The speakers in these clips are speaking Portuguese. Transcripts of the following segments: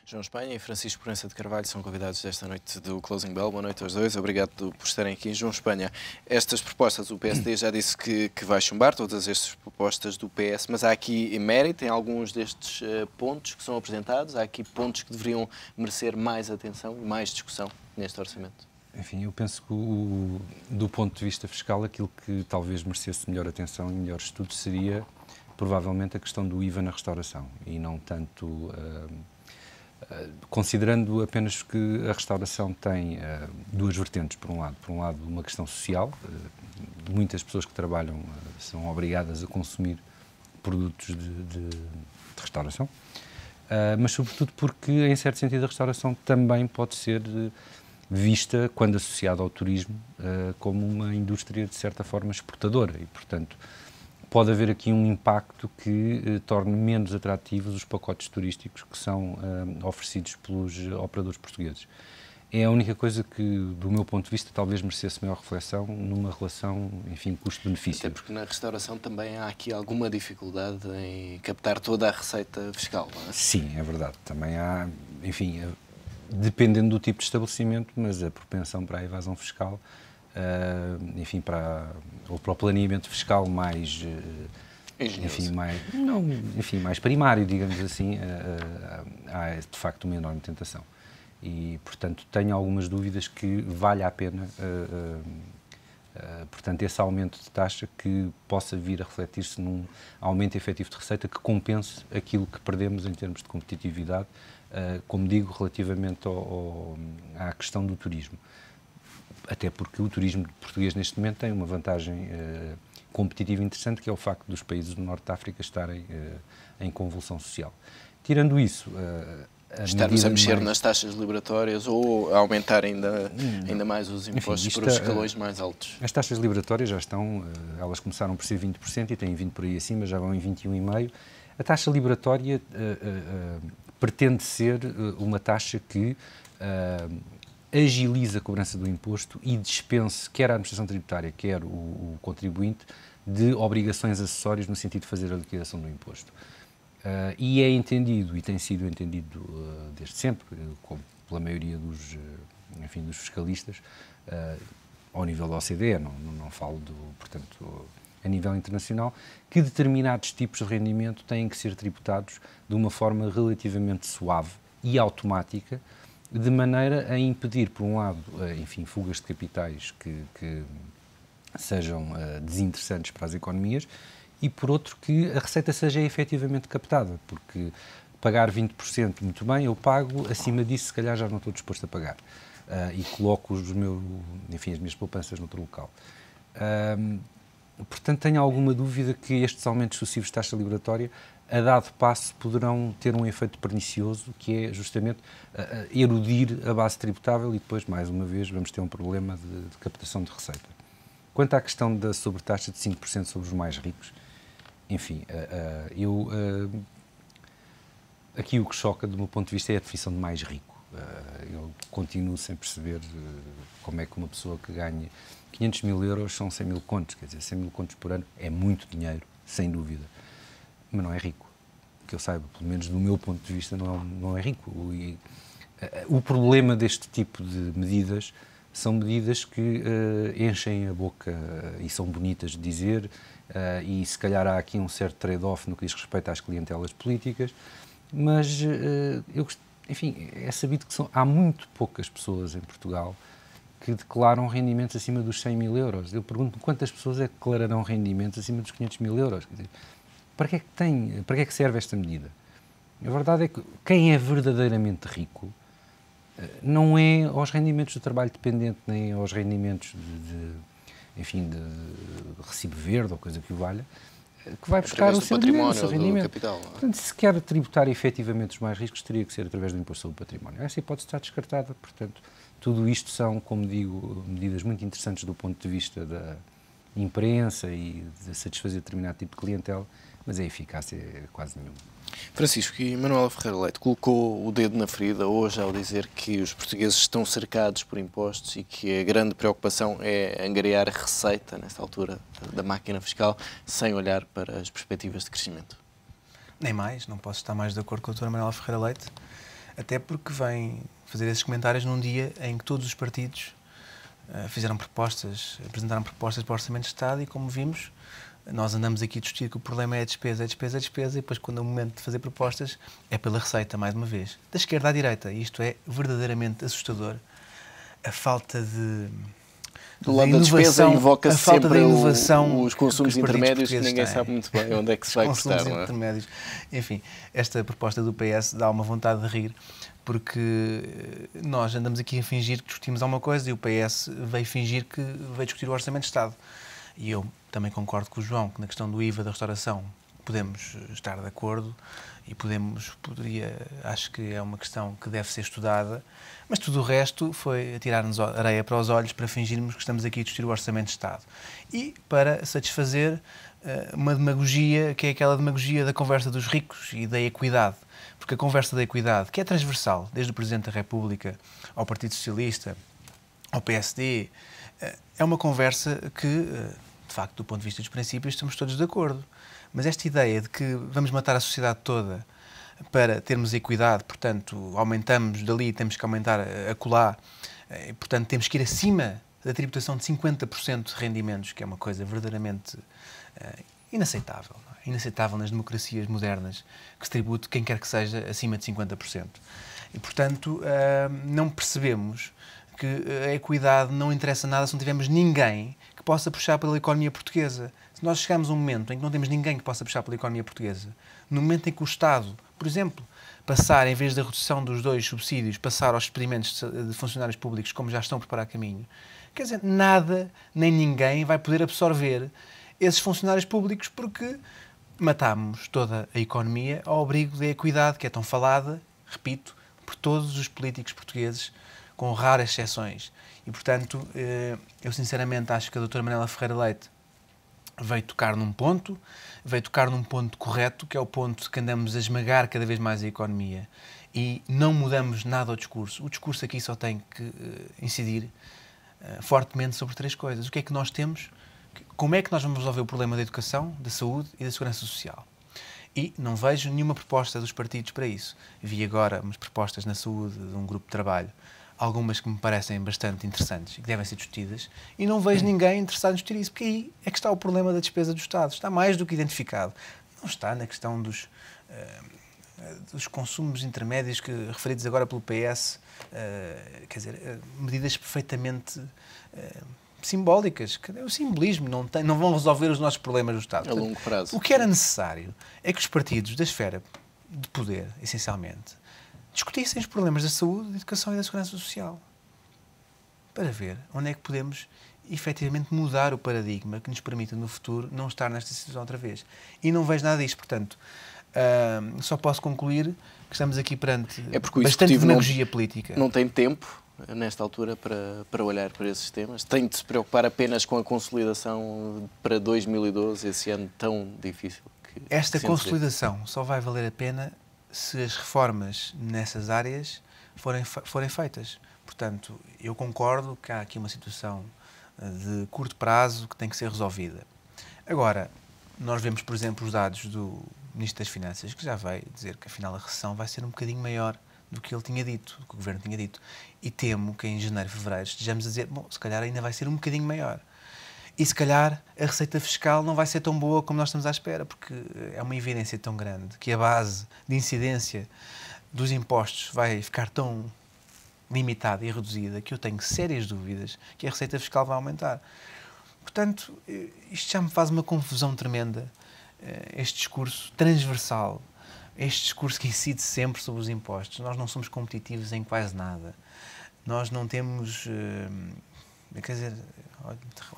João Espanha e Francisco Proença de Carvalho são convidados desta noite do Closing Bell. Boa noite aos dois, obrigado por estarem aqui. João Espanha, estas propostas, o PSD já disse que vai chumbar todas estas propostas do PS, mas há aqui mérito em alguns destes pontos que são apresentados, há aqui pontos que deveriam merecer mais atenção e mais discussão neste orçamento. Enfim, eu penso que do ponto de vista fiscal, aquilo que talvez merecesse melhor atenção e melhor estudo seria provavelmente a questão do IVA na restauração e não tanto considerando apenas que a restauração tem duas vertentes, por um lado uma questão social, muitas pessoas que trabalham são obrigadas a consumir produtos de restauração, mas sobretudo porque, em certo sentido, a restauração também pode ser vista, quando associada ao turismo, como uma indústria de certa forma exportadora e, portanto, pode haver aqui um impacto que torne menos atrativos os pacotes turísticos que são oferecidos pelos operadores portugueses. É a única coisa que, do meu ponto de vista, talvez merecesse maior reflexão numa relação, enfim, custo-benefício. Até porque na restauração também há aqui alguma dificuldade em captar toda a receita fiscal, não é? Sim, é verdade. Também há, enfim, dependendo do tipo de estabelecimento, mas a propensão para a evasão fiscal, enfim, para o planeamento fiscal mais, mais primário, digamos assim, há de facto uma enorme tentação. E, portanto, tenho algumas dúvidas que vale a pena, portanto, esse aumento de taxa que possa vir a refletir-se num aumento efetivo de receita que compense aquilo que perdemos em termos de competitividade, como digo, relativamente à questão do turismo. Até porque o turismo português neste momento tem uma vantagem competitiva interessante, que é o facto dos países do Norte de África estarem em convulsão social. Tirando isso, estarmos a mexer nas taxas liberatórias ou a aumentar ainda mais os impostos para os escalões mais altos? As taxas liberatórias já estão, elas começaram por ser 20% e têm vindo por aí acima, já vão em 21,5%. A taxa liberatória pretende ser uma taxa que agiliza a cobrança do imposto e dispense quer a administração tributária, quer o contribuinte, de obrigações acessórias no sentido de fazer a liquidação do imposto. E é entendido, e tem sido entendido desde sempre, pela maioria dos fiscalistas, ao nível da OCDE, não falo portanto, a nível internacional, que determinados tipos de rendimento têm que ser tributados de uma forma relativamente suave e automática, de maneira a impedir, por um lado, enfim, fugas de capitais que sejam desinteressantes para as economias e, por outro, que a receita seja efetivamente captada, porque pagar 20%, muito bem, eu pago, acima disso, se calhar já não estou disposto a pagar e coloco as minhas poupanças noutro local. Portanto, tenho alguma dúvida que estes aumentos sucessivos de taxa liberatória, a dado passo, poderão ter um efeito pernicioso, que é justamente erudir a base tributável e depois, mais uma vez, vamos ter um problema de captação de receita. Quanto à questão da sobretaxa de 5% sobre os mais ricos, enfim, aqui o que choca, do meu ponto de vista, é a definição de mais rico. Eu continuo sem perceber como é que uma pessoa que ganha 500 mil euros são 100 mil contos, quer dizer, 100 mil contos por ano é muito dinheiro, sem dúvida, mas não é rico. Que eu saiba, pelo menos do meu ponto de vista, não é rico. O problema deste tipo de medidas são medidas que enchem a boca e são bonitas de dizer, e se calhar há aqui um certo trade-off no que diz respeito às clientelas políticas, mas enfim, é sabido que há muito poucas pessoas em Portugal que declaram rendimentos acima dos 100 mil euros. Eu pergunto quantas pessoas é que declararão rendimentos acima dos 500 mil euros. Quer dizer, para que é que serve esta medida? A verdade é que quem é verdadeiramente rico não é aos rendimentos do trabalho dependente, nem aos rendimentos de recibo verde ou coisa que o valha, que vai buscar o seu dinheiro, o seu rendimento. Capital. Portanto, se quer tributar efetivamente os mais ricos, teria que ser através do imposto sobre o património. Essa hipótese está descartada, portanto, tudo isto são, como digo, medidas muito interessantes do ponto de vista da imprensa e de satisfazer determinado tipo de clientela, mas a eficácia é quase nenhuma. Francisco, e Manuela Ferreira Leite colocou o dedo na ferida hoje ao dizer que os portugueses estão cercados por impostos e que a grande preocupação é angariar receita, nesta altura, da máquina fiscal, sem olhar para as perspectivas de crescimento. Nem mais, não posso estar mais de acordo com a doutora Manuela Ferreira Leite. Até porque vem fazer esses comentários num dia em que todos os partidos fizeram propostas, apresentaram propostas para o Orçamento de Estado e, como vimos, nós andamos aqui a discutir que o problema é a despesa, e depois, quando é o momento de fazer propostas, é pela receita, mais uma vez. Da esquerda à direita. E isto é verdadeiramente assustador. A falta de... Do lado da despesa invoca-se sempre os consumos que intermédios que ninguém sabe muito bem onde é que se vai custar. Intermédios. Enfim, esta proposta do PS dá uma vontade de rir, porque nós andamos aqui a fingir que discutimos alguma coisa e o PS veio fingir que veio discutir o Orçamento de Estado. E eu também concordo com o João que na questão do IVA da restauração podemos estar de acordo e acho que é uma questão que deve ser estudada, mas tudo o resto foi atirar-nos areia para os olhos para fingirmos que estamos aqui a discutir o Orçamento de Estado. E para satisfazer uma demagogia, que é aquela demagogia da conversa dos ricos e da equidade. Porque a conversa da equidade, que é transversal, desde o Presidente da República ao Partido Socialista, ao PSD, é uma conversa que, de facto, do ponto de vista dos princípios, estamos todos de acordo. Mas esta ideia de que vamos matar a sociedade toda para termos equidade, portanto, aumentamos dali, temos que aumentar acolá, e, portanto, temos que ir acima da tributação de 50% de rendimentos, que é uma coisa verdadeiramente inaceitável. Não é? Inaceitável nas democracias modernas, que se tribute quem quer que seja acima de 50%. E, portanto, não percebemos que a equidade não interessa nada se não tivermos ninguém que possa puxar pela economia portuguesa. Se nós chegarmos a um momento em que não temos ninguém que possa puxar pela economia portuguesa, no momento em que o Estado, por exemplo, passar, em vez da redução dos 2 subsídios, passar aos experimentos de funcionários públicos, como já estão a preparar caminho, quer dizer, nada nem ninguém vai poder absorver esses funcionários públicos porque matámos toda a economia ao abrigo da equidade, que é tão falada, repito, por todos os políticos portugueses, com raras exceções. E, portanto, eu sinceramente acho que a doutora Manela Ferreira Leite veio tocar num ponto correto, que é o ponto que andamos a esmagar cada vez mais a economia e não mudamos nada ao discurso. O discurso aqui só tem que incidir fortemente sobre 3 coisas. O que é que nós temos? Como é que nós vamos resolver o problema da educação, da saúde e da segurança social? E não vejo nenhuma proposta dos partidos para isso. Vi agora umas propostas na saúde de um grupo de trabalho, algumas que me parecem bastante interessantes e que devem ser discutidas, e não vejo ninguém interessado em discutir isso, porque aí é que está o problema da despesa do Estado. Está mais do que identificado. Não está na questão dos consumos intermédios referidos agora pelo PS, quer dizer, medidas perfeitamente simbólicas. O simbolismo não vão resolver os nossos problemas do Estado. A longo prazo. O que era necessário é que os partidos da esfera de poder, essencialmente, discutissem os problemas da saúde, da educação e da segurança social, para ver onde é que podemos efetivamente mudar o paradigma que nos permita no futuro não estar nesta situação outra vez. E não vejo nada disto, portanto, só posso concluir que estamos aqui perante bastante demagogia política. Não tem tempo, nesta altura, para olhar para esses temas? Tem de se preocupar apenas com a consolidação para 2012, esse ano tão difícil? Esta consolidação só vai valer a pena se as reformas nessas áreas forem feitas. Portanto, eu concordo que há aqui uma situação de curto prazo que tem que ser resolvida. Agora, nós vemos, por exemplo, os dados do Ministro das Finanças, que já vai dizer que, afinal, a recessão vai ser um bocadinho maior do que ele tinha dito, do que o Governo tinha dito. E temo que em janeiro, fevereiro, estejamos a dizer, bom, se calhar ainda vai ser um bocadinho maior. E se calhar a receita fiscal não vai ser tão boa como nós estamos à espera, porque é uma evidência tão grande que a base de incidência dos impostos vai ficar tão limitada e reduzida que eu tenho sérias dúvidas que a receita fiscal vai aumentar. Portanto, isto já me faz uma confusão tremenda, este discurso transversal, este discurso que incide sempre sobre os impostos. Nós não somos competitivos em quase nada. Nós não temos... quer dizer,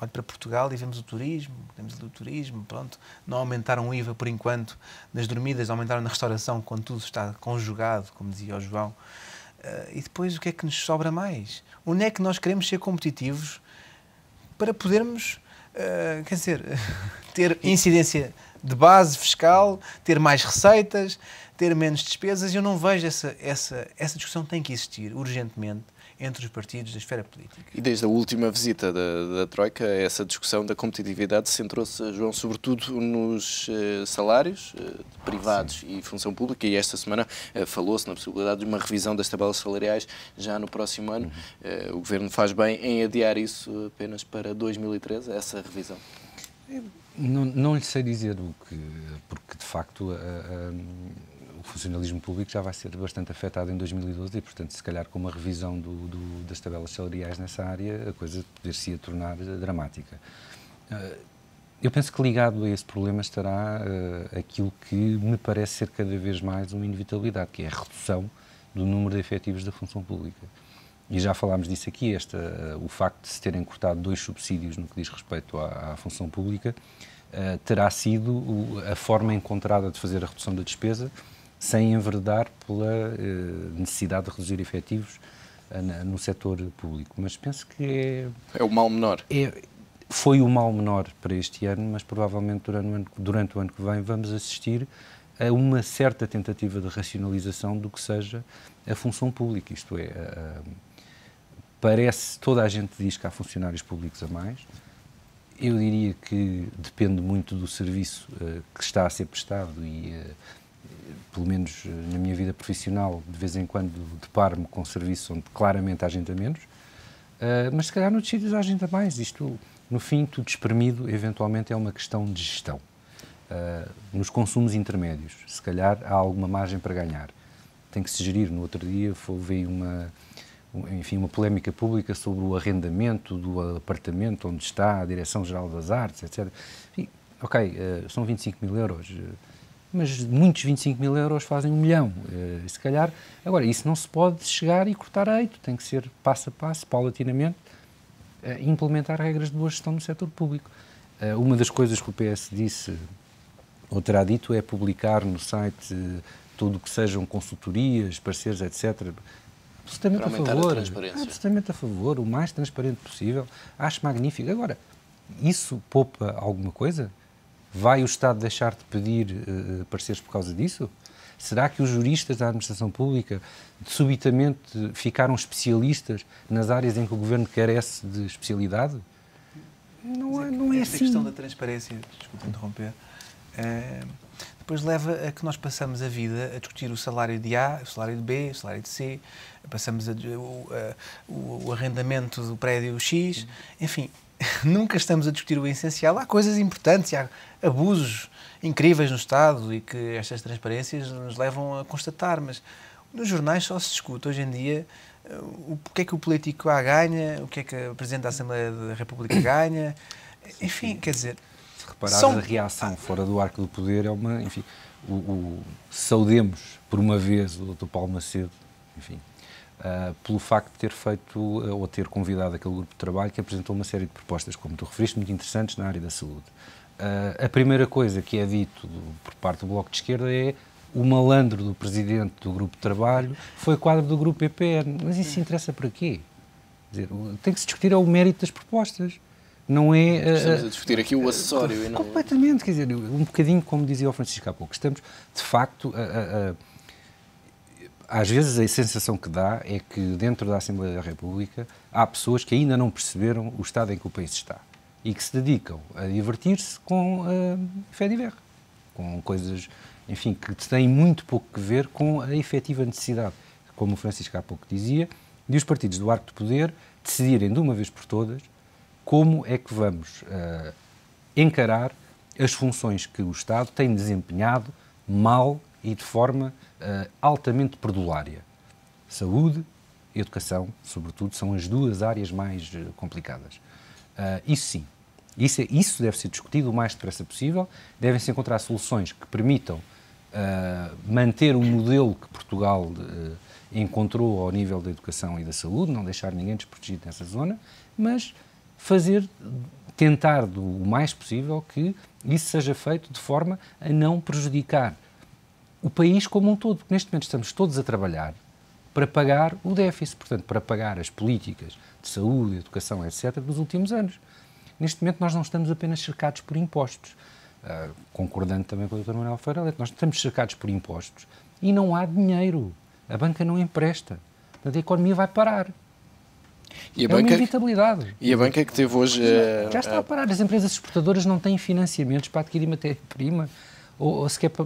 olho para Portugal e vemos o turismo, pronto. Não aumentaram o IVA por enquanto nas dormidas, aumentaram na restauração quando tudo está conjugado, como dizia o João. E depois o que é que nos sobra mais? Onde é que nós queremos ser competitivos para podermos, quer dizer, ter incidência de base fiscal, ter mais receitas, ter menos despesas? Eu não vejo essa discussão tem que existir urgentemente. entre os partidos da esfera política. E desde a última visita da Troika, essa discussão da competitividade centrou-se, João, sobretudo nos salários privados e função pública, e esta semana falou-se na possibilidade de uma revisão das tabelas salariais já no próximo ano. O Governo faz bem em adiar isso apenas para 2013, essa revisão? Não lhe sei dizer porque de facto o funcionalismo público já vai ser bastante afetado em 2012 e, portanto, se calhar com uma revisão das tabelas salariais nessa área, a coisa poder-se tornar dramática. Eu penso que ligado a esse problema estará aquilo que me parece ser cada vez mais uma inevitabilidade, que é a redução do número de efetivos da função pública. E já falámos disso aqui, o facto de se terem cortado 2 subsídios no que diz respeito à função pública, terá sido a forma encontrada de fazer a redução da despesa sem enveredar pela necessidade de reduzir efetivos no setor público. Mas penso que é o mal menor. Foi o mal menor para este ano, mas provavelmente durante o ano que vem vamos assistir a uma certa tentativa de racionalização do que seja a função pública. Isto é, toda a gente diz que há funcionários públicos a mais. Eu diria que depende muito do serviço que está a ser prestado e, pelo menos na minha vida profissional, de vez em quando deparo-me com serviços onde claramente há gente a menos, mas se calhar noutros sítios há gente a mais. Isto, no fim, tudo espremido, eventualmente é uma questão de gestão. Nos consumos intermédios, se calhar há alguma margem para ganhar. Tem que se gerir. No outro dia veio uma polémica pública sobre o arrendamento do apartamento onde está a Direção-Geral das Artes, etc. Enfim, são 25 mil euros, mas muitos 25 mil euros fazem 1 milhão. Se calhar, agora, isso não se pode chegar e cortar a eito, tem que ser passo a passo, paulatinamente, implementar regras de boa gestão no setor público. Uma das coisas que o PS disse, ou terá dito, é publicar no site tudo o que sejam consultorias, parceiros, etc., absolutamente a favor, absolutamente a favor, o mais transparente possível, acho magnífico. Agora, isso poupa alguma coisa? Vai o Estado deixar de pedir parceiros por causa disso? Será que os juristas da administração pública subitamente ficaram especialistas nas áreas em que o Governo carece de especialidade? Não é esta assim. Questão da transparência, desculpe interromper, depois leva a que nós passamos a vida a discutir o salário de A, o salário de B, o salário de C, passamos o arrendamento do prédio X, enfim, nunca estamos a discutir o essencial. Há coisas importantes, há abusos incríveis no Estado e que estas transparências nos levam a constatar, mas nos jornais só se discute hoje em dia o que é que o político A ganha, o que é que o Presidente da Assembleia da República ganha, enfim, quer dizer... Se reparares, a reação fora do arco do poder é uma... Enfim, saudemos por uma vez o Dr. Paulo Macedo, enfim, pelo facto de ter feito ou ter convidado aquele grupo de trabalho que apresentou uma série de propostas, como tu referiste, muito interessantes na área da saúde. A primeira coisa que é dito por parte do Bloco de Esquerda é o malandro do presidente do grupo de trabalho foi quadro do grupo EPN. Mas isso interessa para quê? Quer dizer, tem que se discutir o mérito das propostas. Não é... Estamos a discutir aqui o acessório e não... Completamente, quer dizer, um bocadinho como dizia o Francisco há pouco. Estamos, de facto, às vezes a sensação que dá é que dentro da Assembleia da República há pessoas que ainda não perceberam o estado em que o país está e que se dedicam a divertir-se com fé de verra, com coisas, enfim, que têm muito pouco a ver com a efetiva necessidade, como o Francisco há pouco dizia, de os partidos do arco de poder decidirem de uma vez por todas como é que vamos encarar as funções que o Estado tem desempenhado mal e de forma altamente perdulária. Saúde e educação, sobretudo, são as duas áreas mais complicadas. Isso sim, isso deve ser discutido o mais depressa possível, devem-se encontrar soluções que permitam manter o modelo que Portugal encontrou ao nível da educação e da saúde, não deixar ninguém desprotegido nessa zona, mas tentar o mais possível que isso seja feito de forma a não prejudicar o país como um todo, porque neste momento estamos todos a trabalhar para pagar o déficit, portanto, para pagar as políticas de saúde, educação, etc., dos últimos anos. Neste momento nós não estamos apenas cercados por impostos, concordando também com o Dr. Manuel Ferreira Leite, nós estamos cercados por impostos e não há dinheiro, a banca não empresta, portanto, a economia vai parar. E a é banca, uma inevitabilidade. E a banca que teve hoje... Já está a parar. As empresas exportadoras não têm financiamentos para adquirir matéria-prima. Ou sequer para...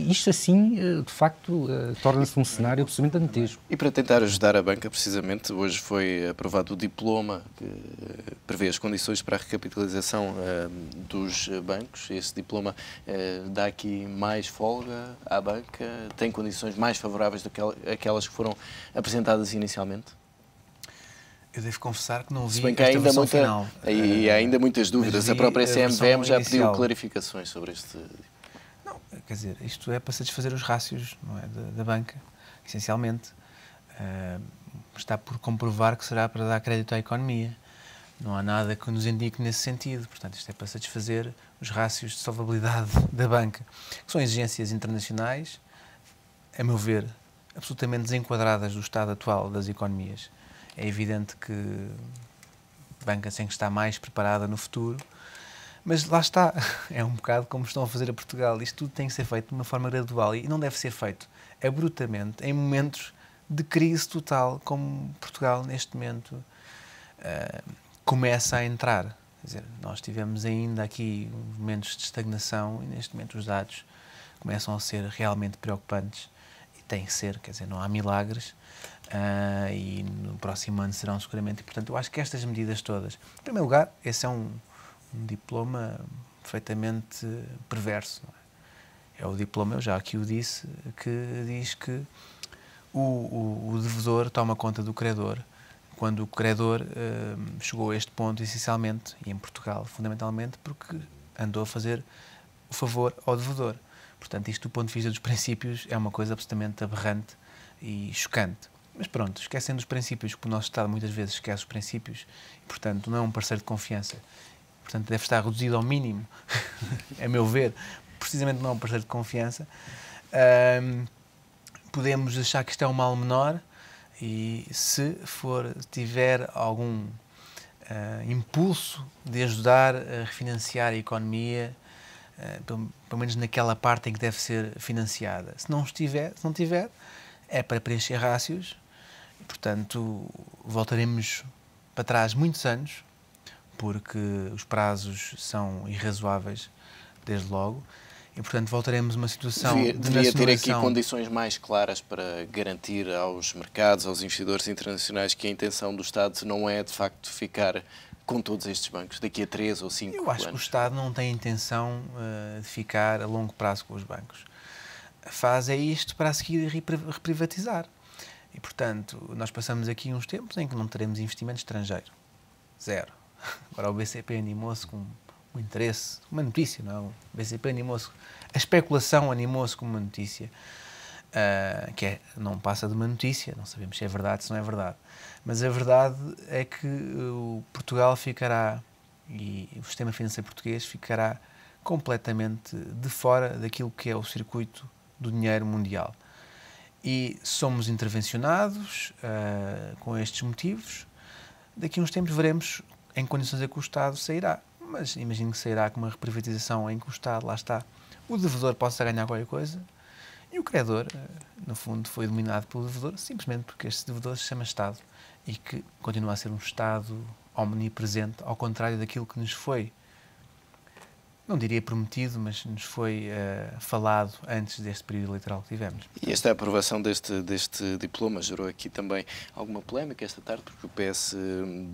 Isto assim, de facto, torna-se um cenário absolutamente dantesco. E para tentar ajudar a banca, precisamente, hoje foi aprovado o diploma que prevê as condições para a recapitalização dos bancos. Esse diploma dá aqui mais folga à banca, tem condições mais favoráveis do que aquelas que foram apresentadas inicialmente? Eu devo confessar que não vi Se bem que esta versão final. E há ainda muitas dúvidas. A própria CMVM já pediu clarificações sobre este... Não, quer dizer, isto é para satisfazer os rácios, não é, da banca, essencialmente. Está por comprovar que será para dar crédito à economia. Não há nada que nos indique nesse sentido. Portanto, isto é para satisfazer os rácios de solvabilidade da banca, que são exigências internacionais, a meu ver, absolutamente desenquadradas do estado atual das economias. É evidente que a banca tem que estar mais preparada no futuro. Mas lá está, é um bocado como estão a fazer a Portugal. Isto tudo tem que ser feito de uma forma gradual e não deve ser feito abruptamente em momentos de crise total, como Portugal neste momento começa a entrar. Quer dizer, nós tivemos ainda aqui momentos de estagnação e neste momento os dados começam a ser realmente preocupantes e têm que ser, quer dizer, não há milagres. E no próximo ano serão seguramente. E, portanto, eu acho que estas medidas todas, em primeiro lugar, esse é um diploma perfeitamente perverso. Não é? É o diploma, eu já aqui o disse, que diz que o devedor toma conta do credor, quando o credor chegou a este ponto, essencialmente, e em Portugal, fundamentalmente, porque andou a fazer o favor ao devedor. Portanto, isto do ponto de vista dos princípios é uma coisa absolutamente aberrante e chocante. Mas pronto, esquecendo os princípios, porque o nosso Estado muitas vezes esquece os princípios, e, portanto, não é um parceiro de confiança. Portanto, deve estar reduzido ao mínimo, a meu ver, precisamente não é um parceiro de confiança. Podemos achar que isto é um mal menor e se tiver algum impulso de ajudar a refinanciar a economia, pelo menos naquela parte em que deve ser financiada. Se não tiver, é para preencher rácios e, portanto, voltaremos para trás muitos anos, porque os prazos são irrazoáveis, desde logo, e, portanto, voltaremos a uma situação de nacionalização. Devia ter aqui condições mais claras para garantir aos mercados, aos investidores internacionais, que a intenção do Estado não é, de facto, ficar com todos estes bancos daqui a 3 ou 5 anos. Eu acho que o Estado não tem intenção de ficar a longo prazo com os bancos. Faz isto para a seguir reprivatizar. E, portanto, nós passamos aqui uns tempos em que não teremos investimento estrangeiro. Zero. Agora o BCP animou-se com um interesse, uma notícia, não é? O BCP animou-se, a especulação animou-se com uma notícia, que não passa de uma notícia, não sabemos se é verdade, se não é verdade. Mas a verdade é que o Portugal ficará, e o sistema financeiro português ficará completamente de fora daquilo que é o circuito do dinheiro mundial. E somos intervencionados com estes motivos. Daqui a uns tempos veremos em condições a que o Estado sairá. Mas imagino que sairá com uma reprivatização em que o Estado, lá está, o devedor possa ganhar qualquer coisa e o credor, no fundo, foi dominado pelo devedor simplesmente porque este devedor se chama Estado e que continua a ser um Estado omnipresente, ao contrário daquilo que nos foi, não diria prometido, mas nos foi falado antes deste período eleitoral que tivemos. E esta aprovação deste diploma gerou aqui também alguma polémica esta tarde, porque o PS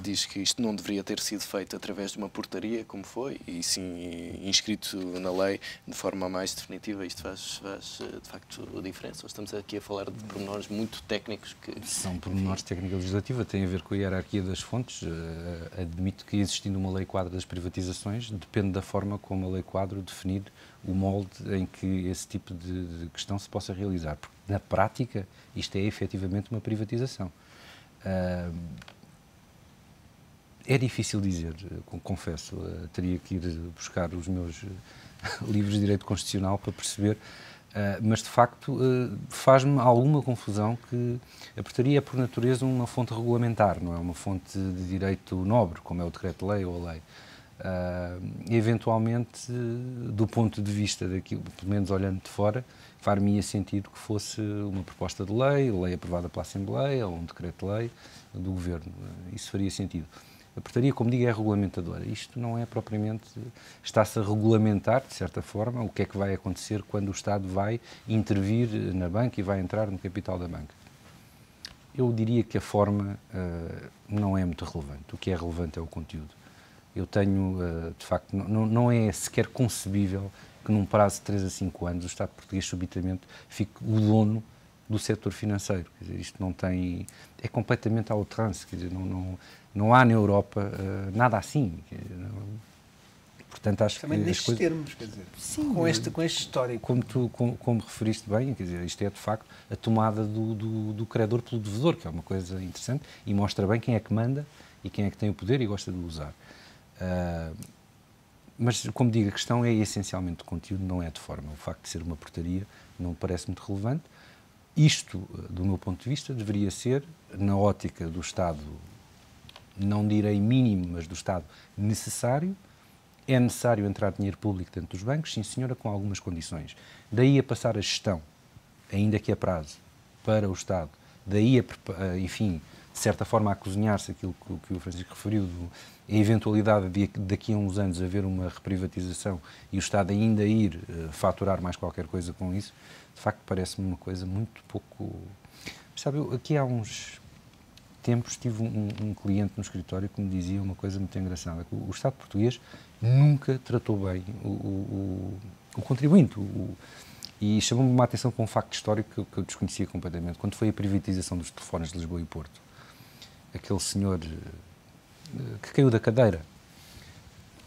diz que isto não deveria ter sido feito através de uma portaria, como foi, e sim inscrito na lei de forma mais definitiva. Isto faz de facto a diferença. Estamos aqui a falar de pormenores muito técnicos. São pormenores técnica legislativa, tem a ver com a hierarquia das fontes. Admito que, existindo uma lei quadro das privatizações, depende da forma como a lei quadro definir o molde em que esse tipo de questão se possa realizar. Porque, na prática, isto é efetivamente uma privatização. É difícil dizer, confesso. Teria que ir buscar os meus livros de direito constitucional para perceber, mas, de facto, faz-me alguma confusão que a portaria é, por natureza, uma fonte regulamentar, não é uma fonte de direito nobre, como é o decreto-lei ou a lei. Eventualmente, do ponto de vista daquilo, pelo menos olhando de fora, far-me sentido que fosse uma proposta de lei aprovada pela Assembleia ou um decreto-lei do Governo. Isso faria sentido. A portaria, como digo, é regulamentadora. Isto não é propriamente... Está-se a regulamentar, de certa forma, o que é que vai acontecer quando o Estado vai intervir na banca e vai entrar no capital da banca. Eu diria que a forma não é muito relevante. O que é relevante é o conteúdo. Eu tenho, de facto, não é sequer concebível que num prazo de 3 a 5 anos o Estado português subitamente fique o dono do setor financeiro. Quer dizer, isto não tem... É completamente à outrance. Quer dizer, não há na Europa nada assim. Portanto, acho também que nestes termos, quer dizer, sim, com este histórico. Como referiste bem, quer dizer, isto é de facto a tomada do credor pelo devedor, que é uma coisa interessante e mostra bem quem é que manda e quem é que tem o poder e gosta de usar. Mas, como digo, a questão é essencialmente de conteúdo, não é de forma. O facto de ser uma portaria não me parece muito relevante. Isto, do meu ponto de vista, deveria ser, na ótica do Estado, não direi mínimo, mas do Estado necessário. É necessário entrar dinheiro público dentro dos bancos, sim senhora, com algumas condições. Daí a passar a gestão, ainda que a prazo, para o Estado. Daí a, enfim, de certa forma a cozinhar-se aquilo que o Francisco referiu, a eventualidade de daqui a uns anos haver uma reprivatização e o Estado ainda ir faturar mais qualquer coisa com isso, de facto parece-me uma coisa muito pouco... Sabe, aqui há uns tempos tive um cliente no escritório que me dizia uma coisa muito engraçada, que o Estado português nunca tratou bem o contribuinte, e chamou-me uma atenção para um facto histórico que eu desconhecia completamente. Quando foi a privatização dos telefones de Lisboa e Porto, aquele senhor que caiu da cadeira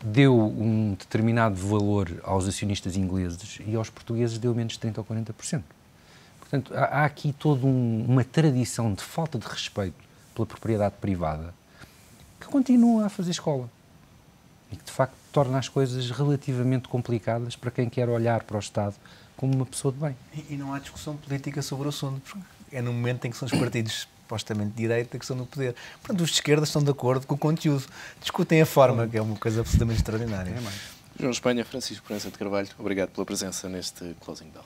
deu um determinado valor aos acionistas ingleses e aos portugueses deu menos de 30% ou 40%. Portanto, há aqui toda uma tradição de falta de respeito pela propriedade privada que continua a fazer escola e que, de facto, torna as coisas relativamente complicadas para quem quer olhar para o Estado como uma pessoa de bem. E não há discussão política sobre o assunto, porque é no momento em que são os partidos supostamente de direita que estão no poder. Portanto, os de esquerda estão de acordo com o conteúdo. Discutem a forma, que é uma coisa absolutamente extraordinária. João Espanha, Francisco Proença de Carvalho, obrigado pela presença neste Closing Bell.